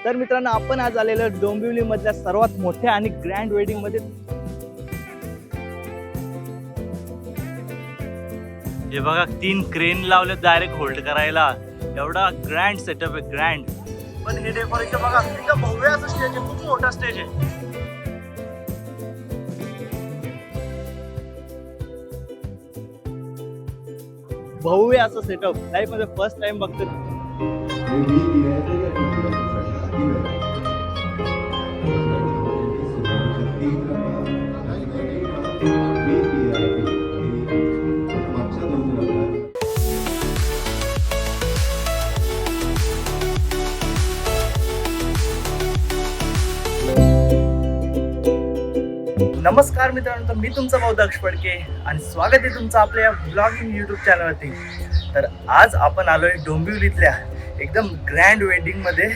तर मित्रांनो, आपण आज आलेलो डोंबिवली मधल्या सर्वात मोठ्या आणि ग्रँड वेडिंग मध्ये. हे बघा, 3 क्रेन लावले डायरेक्ट होल्ड करायला. एवढा ग्रँड सेटअप आहे, ग्रँड. पण हे डेकोरेशन बघा, एकदम भव्य असं स्टेज आहे, खूप मोठा स्टेज आहे. भव्य असं सेटअप लाईफ मध्ये फर्स्ट टाइम बघतो. नमस्कार मित्रांनो, तर मी तुमचा भाऊ दक्ष फडके आणि स्वागत आहे तुमचं आपल्या ब्लॉगिंग यूट्यूब चॅनलवरती. तर आज आपण आलोय डोंबिवलीतल्या एकदम ग्रँड वेडिंगमध्ये.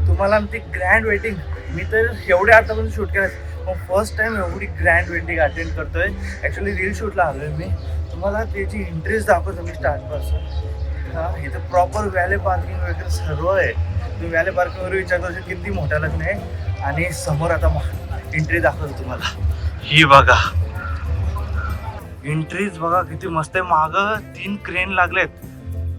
तुम्हाला ती ग्रँड वेडिंग मी तर एवढ्या आतापासून शूट केलं, मग फर्स्ट टाइम एवढी ग्रँड वेडिंग अटेंड करतोय. ॲक्च्युली रील शूटला आलोय मी. तुम्हाला त्याची इंटरेस्ट दाखवतो मी स्टार्टपासून. हां, इथं प्रॉपर व्हॅले पार्किंग वगैरे सर्व आहे. तुम्ही व्हॅले पार्किंगवर विचारतो किती मोठा लग्न आहे. आणि समोर आता एंट्री दाखवतो तुम्हाला. ही बघा एंट्रीज बघा किती मस्त आहे. मागं 3 क्रेन लागलेत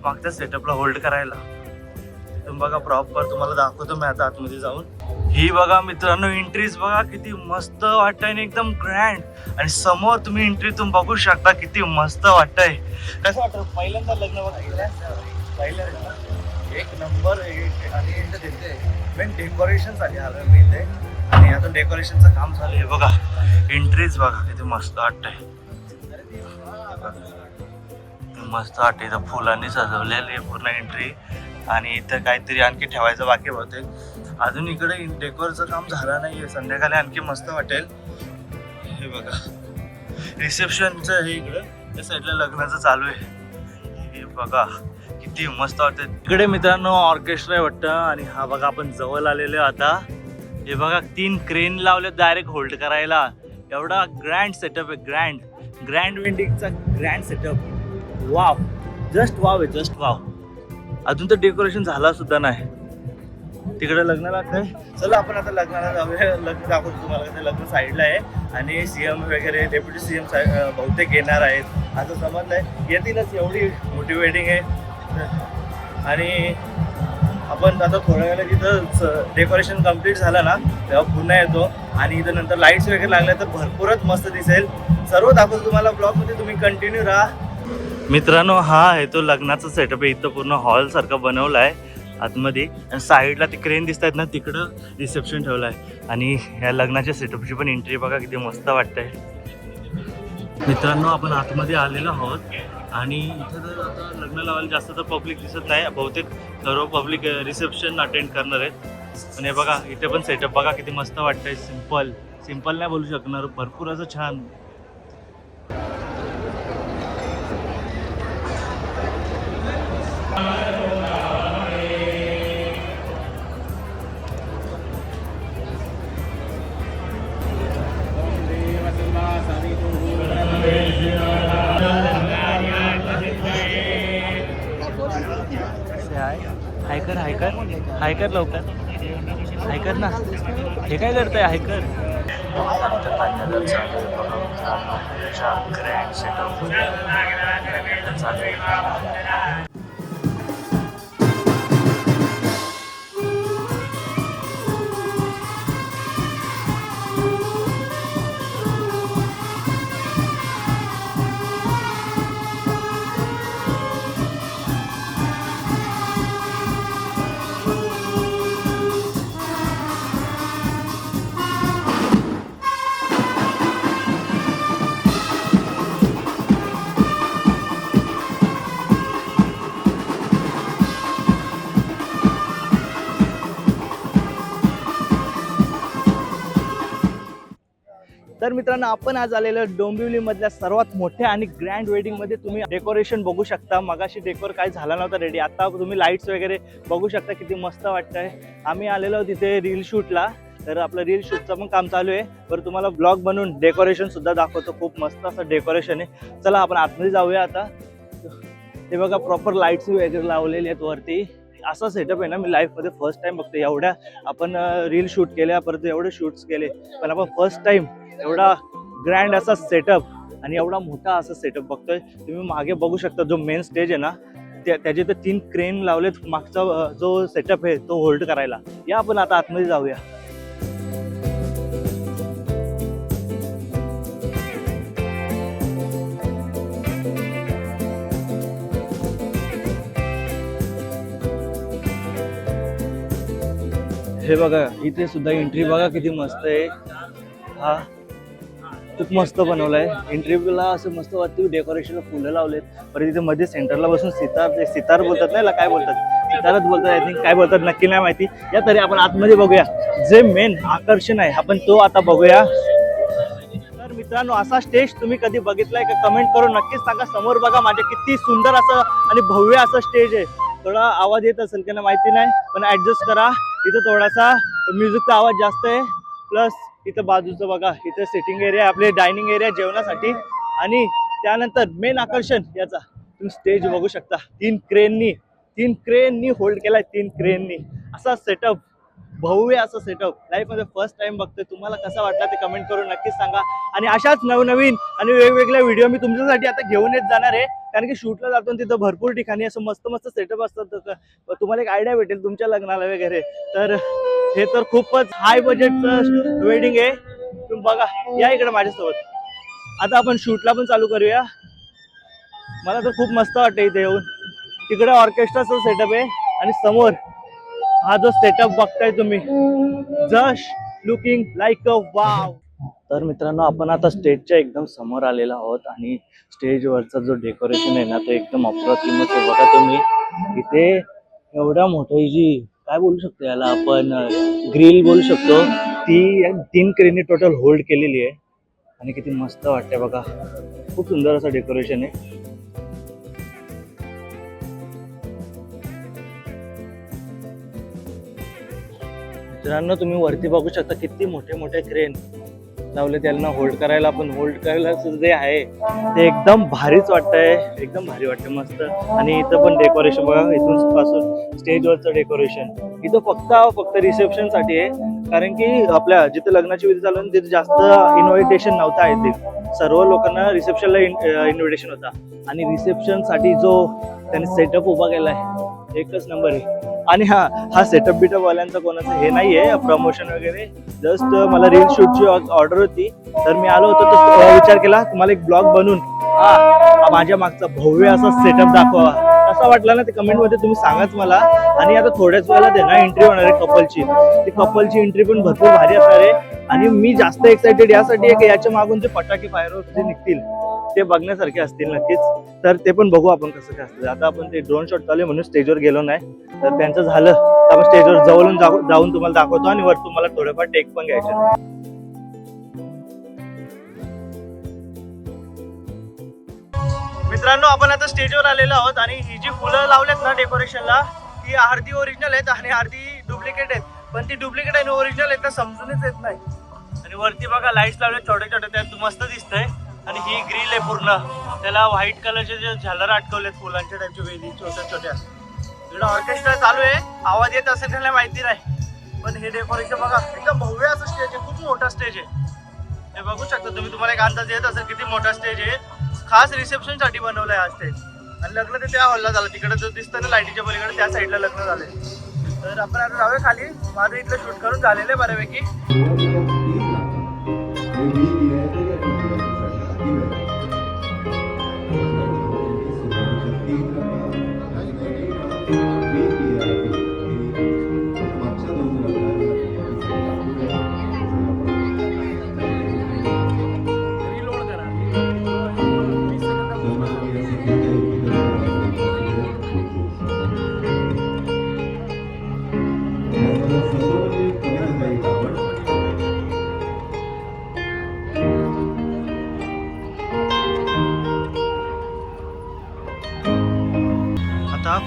मागच्या सेटअपला होल्ड करायला. तिथून बघा प्रॉपर तुम्हाला दाखवतो मी आता आतमध्ये जाऊन. ही बघा मित्रांनो, एंट्रीज बघा किती मस्त वाटतंय आणि एकदम ग्रँड. आणि समोर तुम्ही एंट्रीतून बघू शकता किती मस्त वाटतंय. कसं वाटतं पहिल्यांदा लग्न बघायला? पहिल्यांदा एक नंबर. आणि मेन डेकोरेशन साठी आलं मी इथे. आणि आता डेकोरेशनचं काम चालू आहे. बघा एंट्रीज बघा किती मस्त वाटतंय. मस्त वाटतं. इथं फुलांनी सजवलेली आहे पूर्ण एंट्री. आणि इथं काहीतरी आणखी ठेवायचं बाकी होते अजून. इकडे डेकोरचं काम झालं नाहीये. संध्याकाळी आणखी मस्त वाटेल. हे बघा रिसेप्शनचं हे इकडं त्या साईडला लग्नाचं चालू आहे. हे बघा किती मस्त वाटतं. इकडे मित्रांनो ऑर्केस्ट्रा आहे वाटतं. आणि हा बघा आपण जवळ आलेलो आता. हे बघा 3 क्रेन लावले डायरेक्ट होल्ड करायला. एवढा ग्रँड सेटअप आहे, ग्रँड वेडिंगचा grand setup. Wow, just wow आहे, जस्ट वाव. अजून तर डेकोरेशन झाला सुद्धा नाही. तिकडे लग्न लागतंय. चला आपण आता लग्नाला जाऊया. लग्न दाखवतो तुम्हाला. ते लग्न साईडला आहे. आणि CM वगैरे डेप्युटी CM बहुतेक येणार आहेत असं समजलंय. येतीलच, एवढी मोठी वेडिंग आहे. आणि आपण आता थोड्या वेळेला तिथं डेकोरेशन कम्प्लीट झालं ना तेव्हा पुन्हा येतो. आणि इथं नंतर लाईट्स वगैरे लागल्या तर भरपूरच मस्त दिसेल. सर्व दाखवतो तुम्हाला ब्लॉगमध्ये. तुम्ही कंटिन्यू राहा. मित्रांनो, हा आहे तो लग्नाचा सेटअप आहे. इथं पूर्ण हॉल सारखा बनवला आहे आतमध्ये. आणि साईडला ते क्रेन दिसत आहेत ना, तिकडं रिसेप्शन ठेवलं आहे. आणि ह्या लग्नाच्या सेटअपची पण एंट्री बघा किती मस्त वाटतंय. मित्रांनो, आपण आतमध्ये आलेलो आहोत. आणि इथं जर आता लग्न लावायला जास्त तर पब्लिक दिसत नाही. बहुतेक सर्व पब्लिक रिसेप्शन अटेंड करणार आहेत. आणि बघा इथे पण सेटअप बघा किती मस्त वाटतंय. सिम्पल नाही बोलू शकणार, भरपूर असं छान. हायकर लवकर, हायकर ना. हे काय करताय हायकर? ग्रँड सेटअप तर मित्रांनो, आपण आज आलेलो डोंबिवली मधल्या सर्वात मोठ्या आणि ग्रँड वेडिंग मध्ये. तुम्ही डेकोरेशन बघू शकता. मगाशी डेकोर काही झाला नव्हता रेडी. आता तुम्ही लाईट्स वगैरे बघू शकता किती मस्त वाटतंय. आम्ही आलेलो तिथे रील शूटला. तर आपलं रील शूटचं पण काम चालू आहे. तर तुम्हाला ब्लॉग बनवून डेकोरेशन सुद्धा दाखवतो. खूप मस्त असं डेकोरेशन आहे. चला आपण आतमध्ये जाऊया आता. हे बघा प्रॉपर लाईट्स वगैरे लावलेले आहेत वरती. असा सेटअप आहे ना, मी लाईफमध्ये फर्स्ट टाइम बघतो. एवढ्या आपण रील शूट केल्या, परत एवढे शूट्स केले, पण आपण फर्स्ट टाइम एवढा ग्रँड असा सेटअप आणि एवढा मोठा असा सेटअप बघतोय. तुम्ही मागे बघू शकता जो मेन स्टेज आहे ना, त्याचे तर 3 क्रेन लावलेत मागचा जो सेटअप आहे तो होल्ड करायला. या आपण आता आतमध्ये जाऊया. हे बघा, इथे सुद्धा एंट्री बघा किती मस्त आहे. हा खूप मस्त बनवलाय. एंट्रीला असं मस्त वाटतं, डेकोरेशनला फुलं लावलेत. परत इथे मध्ये सेंटरला बसून सितार बोलतात ना, काय बोलतात, सितारच बोलतात आय थिंक, काय बोलतात नक्की नाही माहिती. या तरी आपण आतमध्ये बघूया. जे मेन आकर्षण आहे आपण तो आता बघूया. तर मित्रांनो, असा स्टेज तुम्ही कधी बघितलाय का? कमेंट करून नक्कीच सांगा. समोर बघा माझ्या किती सुंदर असं आणि भव्य असं स्टेज आहे. थोडा आवाज येत असेल की नाही माहिती नाही, पण ऍडजस्ट करा. इथं थोडासा म्युझिकचा आवाज जास्त आहे. प्लस इथं बाजूचं बघा, इथं सिटिंग एरिया, आपले डायनिंग एरिया जेवणासाठी. आणि त्यानंतर मेन आकर्षण याचा तुम्ही स्टेज बघू शकता. 3 क्रेननी होल्ड केलाय. 3 क्रेननी असा सेटअप, भव्य असं सेटअप लाईफमध्ये फर्स्ट टाइम बघतोय. तुम्हाला कसा वाटला ते कमेंट करून नक्कीच सांगा. आणि अशाच नवनवीन आणि वेगवेगळ्या व्हिडिओ मी तुमच्यासाठी आता घेऊन येत जाणार आहे. कारण की शूटला जातो तिथं भरपूर ठिकाणी असं मस्त मस्त सेटअप असतात. तुम्हाला एक आयडिया भेटेल तुमच्या लग्नाला वगैरे. तर हे तर खूपच हाय बजेटचं वेडिंग आहे. तुम्ही बघा, या इकडे माझ्यासोबत. आता आपण शूटला पण चालू करूया. मला तर खूप मस्त वाटतं इथे येऊन. तिकडे ऑर्केस्ट्राचा सेटअप आहे आणि समोर हा जो सेटअप बघताय तुम्ही, just looking like a wow. तर मित्रांनो, आपण आता स्टेजच्या एकदम समोर आलेलो आहोत आणि स्टेजवरचा जो डेकोरेशन आहे ना, तो एकदम अप्रतिमच आहे. बघा तुम्ही, इथे एवढ्या मोठी जी काय बोलू शकतो याला आपण, ग्रिल बोलू शकतो, ती 3 क्रेननी टोटल होल्ड केलेली आहे. आणि किती मस्त वाटतंय बघा. खूप सुंदर असं डेकोरेशन आहे. मित्रांनो, तुम्ही वरती बघू शकता किती मोठे मोठे क्रेन लावले त्यांना होल्ड करायला. पण होल्ड करायला जे आहे ते एकदम भारीच वाटतंय. एकदम भारी वाटतं, मस्त. आणि इथं पण डेकोरेशन बघा, इथून पासून स्टेजवरचं डेकोरेशन. इथं फक्त रिसेप्शन साठी आहे. कारण की आपल्या जिथे लग्नाची विधी चालू तिथे जास्त इन्व्हिटेशन नव्हता. आय थिंक सर्व लोकांना रिसेप्शनला इन्व्हिटेशन होता. आणि रिसेप्शन साठी जो त्यांनी सेटअप उभा केलाय एकच नंबर आहे. आणि हा सेटअप बिटअप वाल्यांचा कोणाचं हे नाहीये, प्रमोशन वगैरे. जस्ट मला रील शूटची ऑर्डर होती, तर मी आलो होतो. तर विचार केला तुम्हाला एक ब्लॉग बनवून माझ्या मागचा भव्य असा सेटअप दाखवा. कसा वाटला ना ते कमेंट मध्ये तुम्ही सांगाच मला. आणि आता थोड्याच वेळेला ते ना एंट्री होणार आहे कपलची. ती कपलची एंट्री पण भरपूर भारी असणार आहे. आणि मी जास्त एक्साइटेड यासाठी आहे की याच्या मागून जे फटाके फायरवर्क्स जे निघतील ते बघण्यासारखे असतील नक्कीच. तर ते पण बघू आपण कसं काय असतं. आता आपण ते ड्रोन शॉट चालू म्हणून स्टेजवर गेलो नाही. तर त्यांचं झालं तर आपण स्टेजवर जवळून जाऊन तुम्हाला दाखवतो. आणि वर तुम्हाला थोडेफार टेक पण घ्यायचे. मित्रांनो, आपण आता स्टेजवर आलेलो आहोत. आणि ही जी फुलं लावलेत ना डेकोरेशनला, ती अर्धी ओरिजिनल आहेत आणि अर्धी डुप्लिकेट आहेत. पण ती डुप्लिकेट आणि ओरिजिनल आहेत ना समजूनच येत नाही. आणि वरती बघा लाईट्स लावले छोटे छोटे, त्यात मस्त दिसतंय. आणि ही ग्रिल आहे पूर्ण, त्याला व्हाईट कलरचे जे झालर अटकवलेत फुलांच्या टाईपच्या वेली छोट्या छोट्या. इकडे ऑर्केस्ट्रा चालू आहे, आवाज येत असेल त्याला माहिती नाही. पण हे डेकोरेशन बघा, एकदम भव्य असं स्टेज आहे. खूप मोठा स्टेज आहे. हे बघू शकता तुम्ही, तुम्हाला एक अंदाज येत असेल किती मोठा स्टेज आहे. खास रिसेप्शन साठी बनवलाय हा स्टेज. आणि लग्न ते त्या हॉलला झालं, तिकडे जो दिसतं ना लाईटीच्या पलीकडे त्या साईडला लग्न झालंय. तर आपण आता जाऊया खाली. माझं इथलं शूट करून झालेलं आहे बऱ्यापैकी.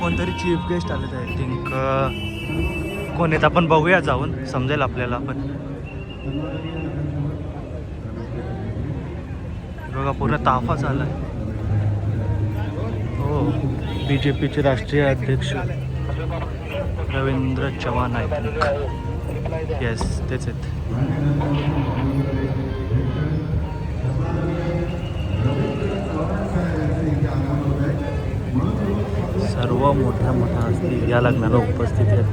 कोणतरी चीफ गेस्ट आले आय थिंक. कोण आहेत आपण बघूया, जाऊन समजेल आपल्याला. आपण बघा पूर्ण ताफा झाला. हो, BJPचे राष्ट्रीय अध्यक्ष रवींद्र चव्हाण आहेत. येस तेच आहेत. सर्व मोठ्या मोठ्या हस्ती या लग्नाला उपस्थित आहेत.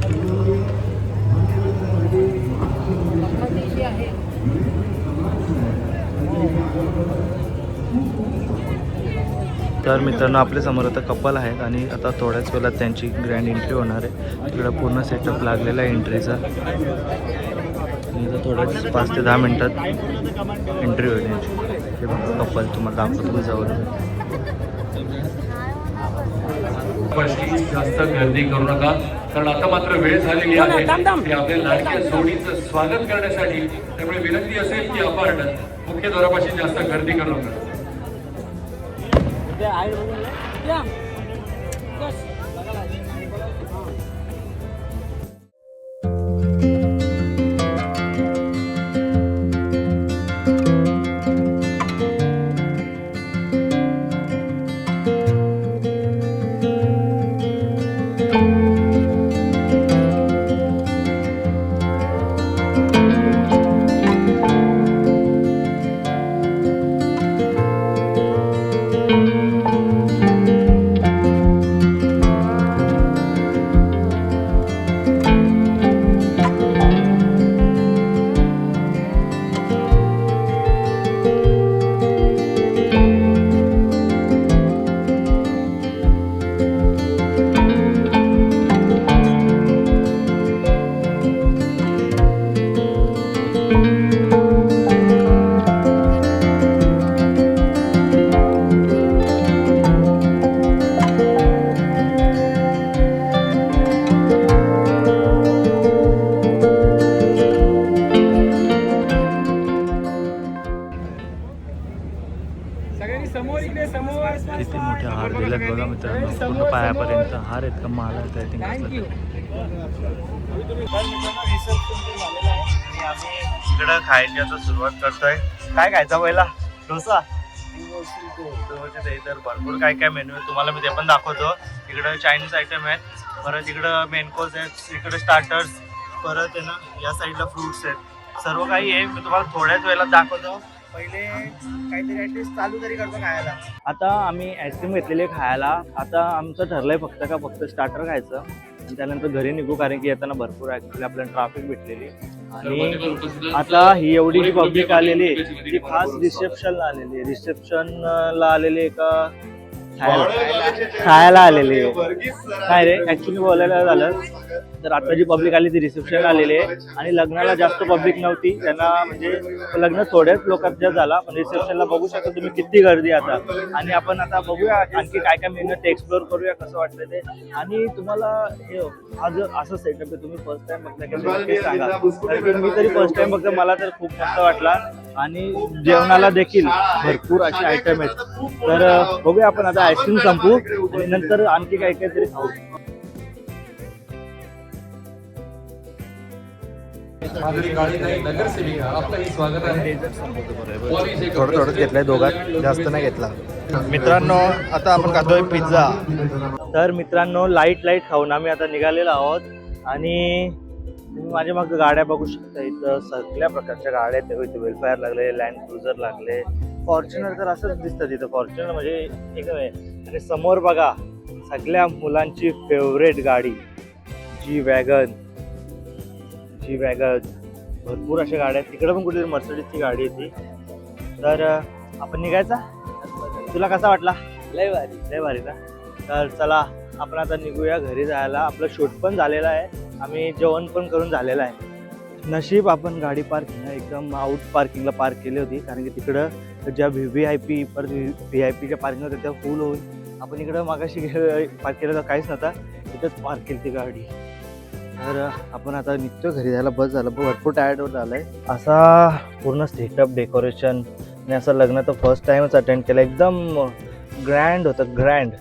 तर मित्रांनो आपल्या समोर आता कपल आहेत आणि आता थोड्याच वेळात त्यांची ग्रँड एंट्री होणार आहे. तिकडं पूर्ण सेटअप लागलेला आहे एंट्रीचा. आणि आता थोड्याच 5 ते 10 मिनटात एंट्री होईल त्यांची. हे बघा कपल तुम्हाला दाखवतो मी जवळ. जास्त गर्दी करू नका, कारण आता मात्र वेळ झालेली आहे की आपल्या लाडक्या जोडीचं स्वागत करण्यासाठी. त्यामुळे विनंती असेल की आपण मुख्य द्वारापाशी जास्त गर्दी करू नका. किती मोठे हार दिलेत बघा मित्रांनो. पूर्ण पायापर्यंत हार आहेत का माला आहेत आय थिंक. आम्ही इकडं खायची सुरुवात करतोय. काय खायचा पहिला? डोसा. तर भरपूर काय काय मेन्यू आहे तुम्हाला मी ते पण दाखवतो. इकडं चायनीज आयटम आहेत, परत इकडं मेन कोर्स आहेत, इकडे स्टार्टर्स, परत आहे ना या साईडला फ्रुट्स आहेत. सर्व काही आहे मी तुम्हाला थोड्याच वेळेला दाखवतो. पहिले काहीतरी ॲटलिस्ट चालू तरी करतो खायला. आता आम्ही आईस्क्रीम घेतलेली खायला. आता आमचं ठरलंय फक्त स्टार्टर खायचं आणि त्यानंतर घरी निघू, कारण की येताना भरपूर ॲक्च्युली आपल्याला ट्रॅफिक भेटलेली. आणि आता ही एवढी जी पब्लिक आलेली ती खास रिसेप्शनला आलेली. रिसेप्शनला आलेली का खायला आलेली काय रे ॲक्च्युली बोलायला झालं तर आता जी पब्लिक आली ती रिसेप्शन आलेली आहे. आणि लग्नाला जास्त पब्लिक नव्हती, त्यांना म्हणजे लग्न थोड्याच लोकांच्या झाला, पण रिसेप्शनला बघू शकता तुम्ही किती गर्दी आता. आणि आपण आता बघूया आणखी काय काय मेनू ते एक्सप्लोर करूया कसं वाटतं ते. आणि तुम्हाला हे आज असं सेटअप आहे, तुम्ही फर्स्ट टाइम बघता की सांगा, कारण की मी तरी फर्स्ट टाइम बघतो, मला तर खूप मस्त वाटला. आणि जेवणाला देखील भरपूर असे आयटम आहेत. तर बघूया आपण आता आईस्क्रीम संपू आणि नंतर आणखी काय काय तरी खाऊ. थोडं थोडंच घेतलंय, दोघात जास्त नाही घेतला. मित्रांनो आता आपण खातोय पिझ्झा. तर मित्रांनो लाईट खाऊन आम्ही आता निघालेलो आहोत. आणि तुम्ही माझ्या मागे गाड्या बघू शकता, इथं सगळ्या प्रकारच्या गाड्या आहेत. इथे वेलफेअर लागले, लँड क्रुझर लागले, फॉर्च्युनर तर असंच दिसतं तिथं. फॉर्च्युनर म्हणजे एकदम आहे. आणि समोर बघा सगळ्या मुलांची फेवरेट गाडी जी वॅगन. भरपूर अशा गाड्या आहेत. तिकडे पण कुठेतरी मर्सिडीजची गाडी आहे ती. तर आपण निघायचा. तुला कसा वाटला? लय भारी ना. तर चला आपण आता निघूया घरी जायला. आपलं शूट पण झालेलं आहे, आम्ही जेवण पण करून झालेलं आहे. नशीब आपण गाडी पार्किंग एकदम आउट पार्किंगला पार्क केली होती, कारण की तिकडं ज्या VIP परत VIP पार्किंग होत्या त्या फुल होऊन आपण इकडं मागाशी पार्क केलं तर काहीच नव्हता, तिथंच पार्क केली ती गाडी. तर आपण आता निघतो घरी जायला. बस झालं, भरपूर टायर्ड होत झालंय. असा पूर्ण सेटअप डेकोरेशन आणि असं लग्न तर फर्स्ट टाइमच अटेंड केलं. एकदम ग्रँड होतं, ग्रँड.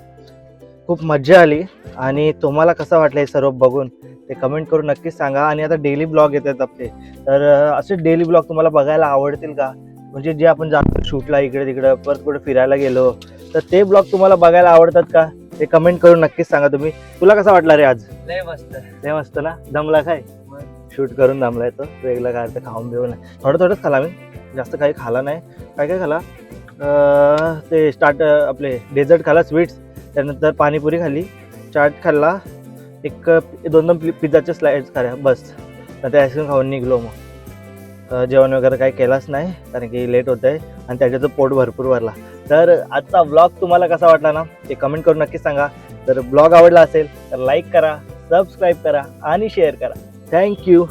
खूप मजा आली. आणि तुम्हाला कसं वाटलं हे सर्व बघून ते कमेंट करून नक्कीच सांगा. आणि आता डेली ब्लॉग येतात आपले, तर असे डेली ब्लॉग तुम्हाला बघायला आवडतील का? म्हणजे जे आपण जातो शूटला इकडे तिकडं, परत कुठे फिरायला गेलो तर ते ब्लॉग तुम्हाला बघायला आवडतात का? ते कमेंट करून नक्कीच सांगा तुम्ही. तुला कसा वाटला रे आज? लय मस्त. लय मस्त ना. दमला काय? शूट करून दमलाय तो. वेगळं काय तर खाऊन बिऊन नाही, थोडंच खाला मी, जास्त काही खाला नाही. काय खाला? ते आपले डेझर्ट खाला, स्वीट्स, त्यानंतर पाणीपुरी खाल्ली, चाट खाल्ला, एक 2 पिझ्झाचे स्लाइड्स खाल्या, बस. तर ते आईस्क्रीम खाऊन निघलो. मग जेवण वगैरे काही केलाच नाही कारण की लेट होत आहे आणि त्याच्याचं पोट भरपूर भरला. तर आजचा ब्लॉग तुम्हाला कसा वाटला ना ते कमेंट करून नक्की सांगा. तर ब्लॉग आवडला असेल तर लाईक करा, सबस्क्राईब करा आणि शेअर करा. थँक्यू.